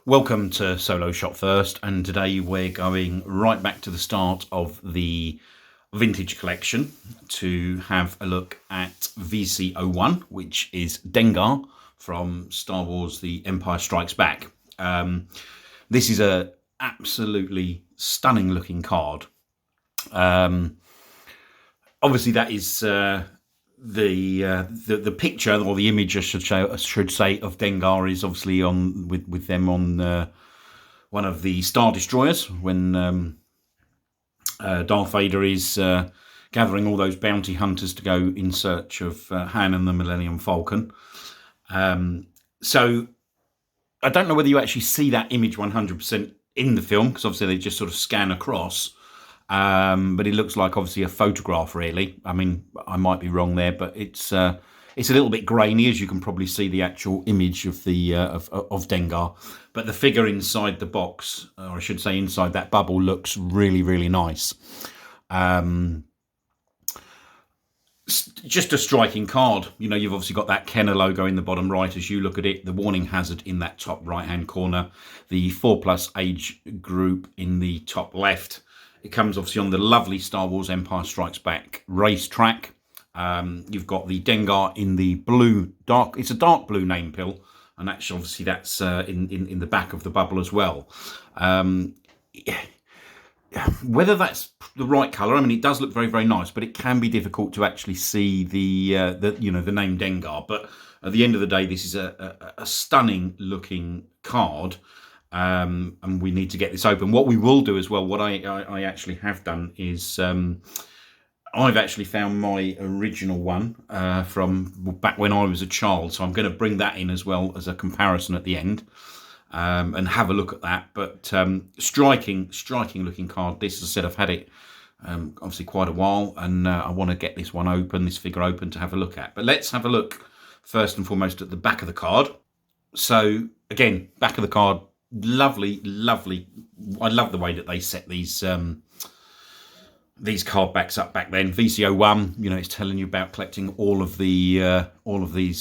Welcome to Solo Shop First, and today we're going right back to the start of the Vintage Collection to have a look at VC01, which is Dengar from Star Wars The Empire Strikes Back. This is a absolutely stunning looking card. Obviously that is the picture, or the image I should say, of Dengar is obviously on with them on one of the Star Destroyers when Darth Vader is gathering all those bounty hunters to go in search of Han and the Millennium Falcon. So I don't know whether you actually see that image 100% in the film, because obviously they just sort of scan across. But it looks like obviously a photograph, really. I mean, I might be wrong there, but it's a little bit grainy, as you can probably see the actual image of the of Dengar. But the figure inside the box, or I should say inside that bubble, looks really, really nice. Just a striking card. You know, you've obviously got that Kenner logo in the bottom right as you look at it, the warning hazard in that top right-hand corner, the 4+ age group in the top left. It comes obviously on the lovely Star Wars Empire Strikes Back racetrack. You've got the Dengar in the blue, it's a dark blue name pill, and actually obviously that's in the back of the bubble as well. Whether that's the right colour, I mean, it does look very, very nice, but it can be difficult to actually see the name Dengar. But at the end of the day, this is a stunning looking card. And we need to get this open. What we will do as well, what I actually have done is I've actually found my original one from back when I was a child. So I'm going to bring that in as well as a comparison at the end and have a look at that. But striking looking card. This, as I said, I've had it obviously quite a while, and I want to get this one open, this figure open, to have a look at. But let's have a look first and foremost at the back of the card. So again, back of the card. Lovely. I love the way that they set these card backs up back then. VC01, you know, it's telling you about collecting all of these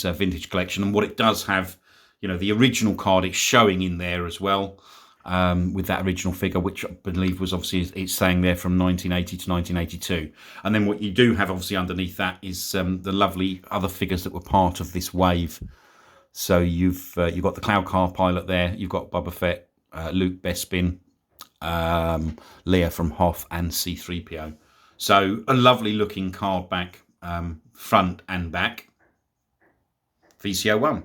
vintage collection, and what it does have, you know, the original card it's showing in there as well, with that original figure, which I believe was obviously, it's saying there, from 1980 to 1982. And then what you do have obviously underneath that is the lovely other figures that were part of this wave. So you've got the Cloud Car pilot there. You've got Boba Fett, Luke Bespin, Leia from Hoth, and C-3PO. So a lovely looking card back, front and back. VC01.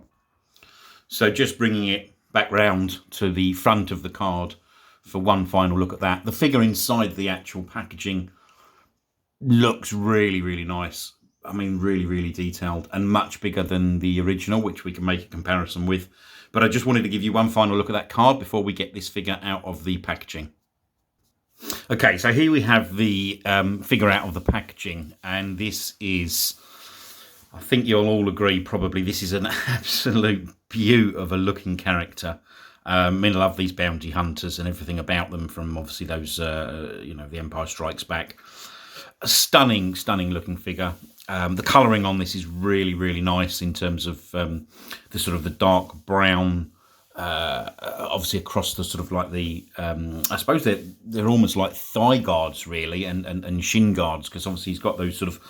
So just bringing it back round to the front of the card for one final look at that. The figure inside the actual packaging looks really, really nice. I mean, really, really detailed, and much bigger than the original, which we can make a comparison with. But I just wanted to give you one final look at that card before we get this figure out of the packaging. Okay, so here we have the figure out of the packaging, and this is, I think you'll all agree probably, this is an absolute beaut of a looking character. I mean, I love these bounty hunters and everything about them, from obviously those, the Empire Strikes Back. A stunning looking figure. The colouring on this is really, really nice in terms of the sort of the dark brown, obviously across the sort of like the, I suppose they're almost like thigh guards really, and shin guards, because obviously he's got those sort of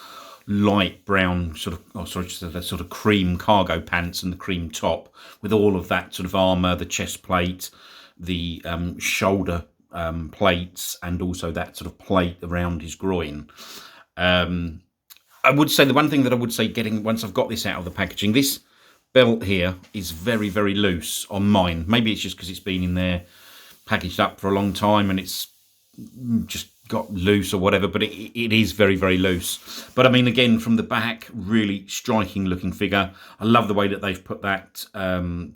light brown sort of cream cargo pants and the cream top, with all of that sort of armour, the chest plate, the shoulder plates, and also that sort of plate around his groin. I would say the one thing that I would say, once I've got this out of the packaging, this belt here is very, very loose on mine. Maybe it's just because it's been in there packaged up for a long time and it's just got loose or whatever, but it is very, very loose. But I mean, again, from the back, really striking looking figure. I love the way that they've put that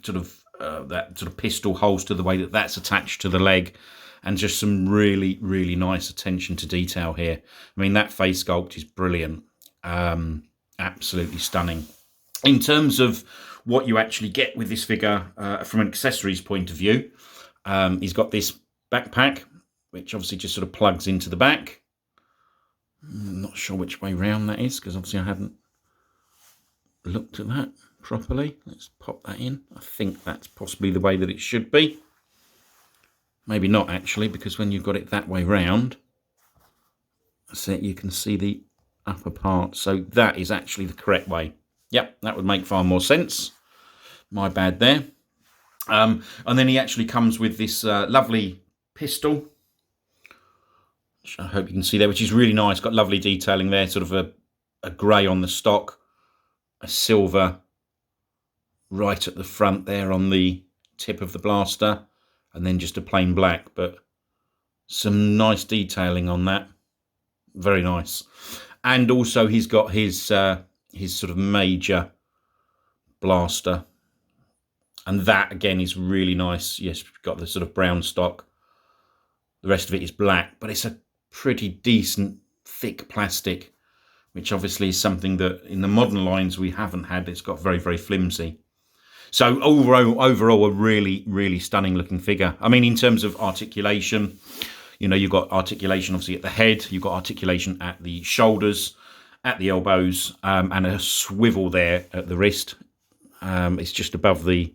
sort of pistol holster, the way that that's attached to the leg, and just some really, really nice attention to detail here. I mean, that face sculpt is brilliant. Absolutely stunning. In terms of what you actually get with this figure from an accessories point of view, he's got this backpack, which obviously just sort of plugs into the back. I'm not sure which way round that is, because obviously I haven't looked at that properly. Let's pop that in. I think that's possibly the way that it should be. Maybe not actually, because when you've got it that way round, so you can see the upper part. So that is actually the correct way. Yep, that would make far more sense. My bad there. And then he actually comes with this lovely pistol, which I hope you can see there, which is really nice. Got lovely detailing there, sort of a grey on the stock, a silver right at the front there on the tip of the blaster, and then just a plain black, but some nice detailing on that. Very nice. And also he's got his sort of major blaster, and that again is really nice. Yes, got the sort of brown stock. The rest of it is black, but it's a pretty decent thick plastic, which obviously is something that in the modern lines we haven't had. It's got very, very flimsy. So overall a really, really stunning looking figure. I mean, in terms of articulation, you know, you've got articulation obviously at the head, you've got articulation at the shoulders, at the elbows, and a swivel there at the wrist. It's just above the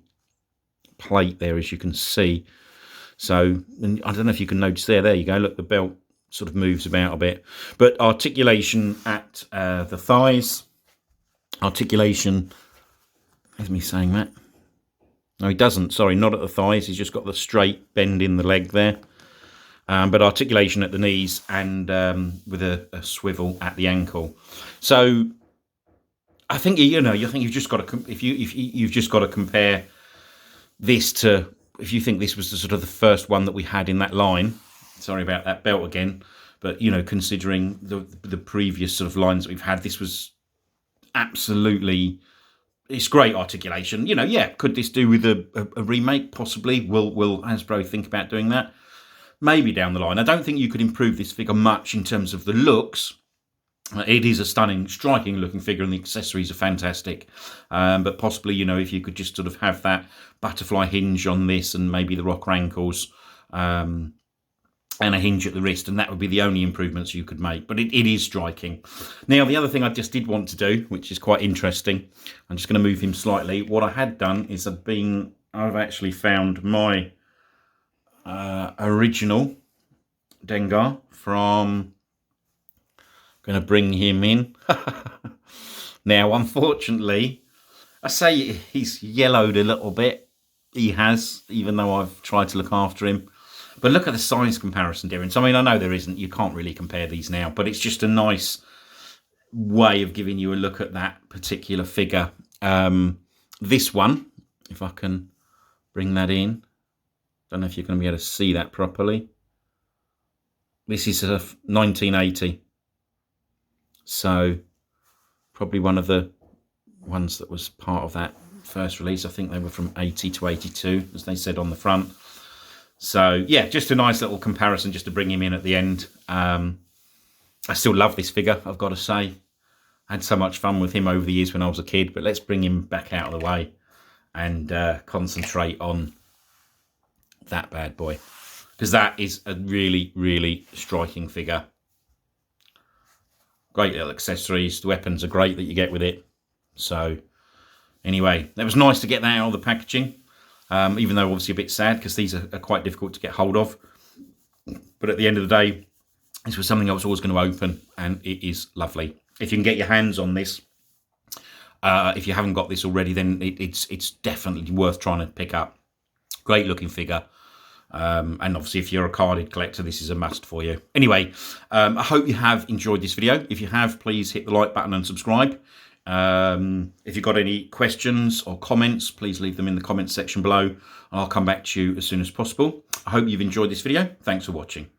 plate there, as you can see. So, and I don't know if you can notice there you go, look, the belt sort of moves about a bit. But articulation at the thighs, articulation, there's me saying that. No, he doesn't, sorry, not at the thighs, he's just got the straight bend in the leg there. But articulation at the knees, and with a swivel at the ankle. So I think, you know, you think you've just got to, if you've just got to compare this to, if you think this was the sort of the first one that we had in that line. Sorry about that belt again, but you know, considering the previous sort of lines that we've had, this was absolutely, it's great articulation. You know, yeah, could this do with a remake? Possibly. Will Hasbro think about doing that? Maybe down the line. I don't think you could improve this figure much in terms of the looks. It is a stunning, striking looking figure, and the accessories are fantastic. But possibly, you know, if you could just sort of have that butterfly hinge on this, and maybe the rocker ankles, and a hinge at the wrist, and that would be the only improvements you could make. But it is striking. Now, the other thing I just did want to do, which is quite interesting, I'm just going to move him slightly. What I had done is I've actually found my original Dengar from, going to bring him in. Now, unfortunately, I say he's yellowed a little bit. He has, even though I've tried to look after him. But look at the size comparison difference. I mean, I know there isn't, you can't really compare these now, but it's just a nice way of giving you a look at that particular figure. This one, if I can bring that in, don't know if you're going to be able to see that properly. This is a 1980. So probably one of the ones that was part of that first release. I think they were from 80 to 82, as they said on the front. So yeah, just a nice little comparison just to bring him in at the end. I still love this figure, I've got to say. I had so much fun with him over the years when I was a kid, but let's bring him back out of the way and concentrate on that bad boy, because that is a really, really striking figure. Great little accessories. The weapons are great that you get with it. So anyway, it was nice to get that out of the packaging, even though obviously a bit sad because these are quite difficult to get hold of. But at the end of the day, this was something I was always going to open, and it is lovely. If you can get your hands on this, if you haven't got this already, then it's definitely worth trying to pick up. Great looking figure. And obviously if you're a carded collector, this is a must for you. Anyway, I hope you have enjoyed this video. If you have, please hit the like button and subscribe. If you've got any questions or comments, please leave them in the comments section below, and I'll come back to you as soon as possible. I hope you've enjoyed this video. Thanks for watching.